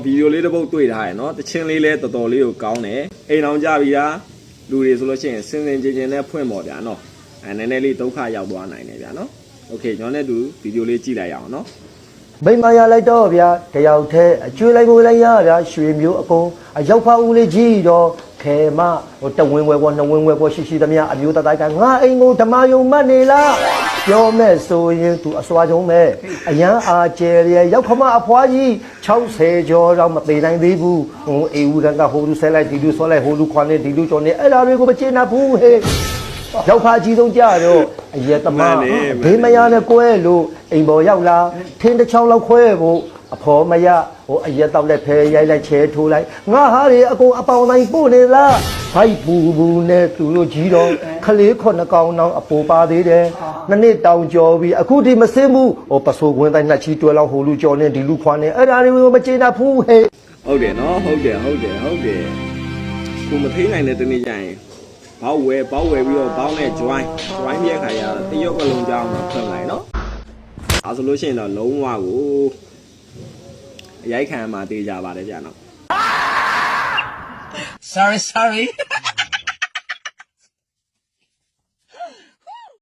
ဗီဒီယိုလေးတစ်ပုတ်တွေ့ထားရနော်တချင်းလေးလဲတော်တော်လေးကိုကောင်းတယ်အိမ်အောင်ကြပြီလားလူတွေဆိုလို့ရှိရင်စင်စင်ကြင်ကြင်နဲ့ဖွင့်ပေါ်ဗျာနော်နည်းနည်းလေးဒုက္ခရောက်သွားနိုင်တယ်ဗျာနော်โอเคကျွန်တော်နဲ့တူဗီဒီယိုလေးကြည့်လိုက်ရအောင်နော်မိမရလိုက်တော့ဗျာတယောက်တည်းအကျွေးလိုက်ကိုလိုက်ရဗျာရွှေမျိုးအကုန်အရောက်ဖားဦးလေးကြီးတော့ခဲမဟိုတဝင်းဝဲပေါ်နှစ်ဝင်းဝဲပေါ်ရှိသမျှအမျိုးတတိုက်ကငါအိမ်ကိုဓမ္မယုံမှတ်နေလားပြောမဲ့ဆိုရင်သူအစွာချုံးမဲ့အရန်အားကျဲရဲ့ရောက်ခမအဖွားကြီး60ကျော်တော့မသေးနိုင်သေးဘူးဟိုအေဦးကဟိုလူဆဲလိုက်ဒီလူဆွဲလိုက်ဟိုလူခွာနေဒီလူကျော်နေအဲ့ဒါတွေကိုမကျေနပ်ဘူးဟဲ့ရောက်ဖားကြီးဆုံးကြတော့အရက်သမားဘေးမရနဲ့ကွဲလို့အိမ်ပေါ်ရောက်လာထင်းတစ်ချောင်းလောက်ခွဲဖို့အဖော်မရဟိုအရက်တောက်လက်ဖဲရိုက်လိုက်ချဲထိုးလိုက်ငါဟာတွေအကုန်အပေါင်းတိုင်းပို့နေလားဖိုက်ဘူးနဲ့သူတို့ကြီးတော့ခလေး9ကောင်တောင်အပူပါသေးတယ်နှစ်တောင်ကျော်ပြီးအခုဒီမစင်းဘူးဟိုပစိုးခွင်းတိုင်းနှစ်ချီတွဲလောက်ဟိုလူကျော်နေဒီလူခွာနေအဲ့ဒါတွေကိုမကျေနပ်ဘူးဟဲ့ဟုတ်တယ်နော်ဟုတ်တယ်ကိုမထိနိုင်တဲ့တနေ့ကျရင်ဘောက်ဝဲပြီးတော့ဘောက်နဲ့ join ပြက်ခါရတရုတ်ကလုံးကြောင်းတော့ဖွင့်လိုက်နော်အဲဆိုလို့ရှိရင်တော့လုံးဝကိုအရိုက်ခံမှာတေးကြပါတယ်ဗျာနော်Sorry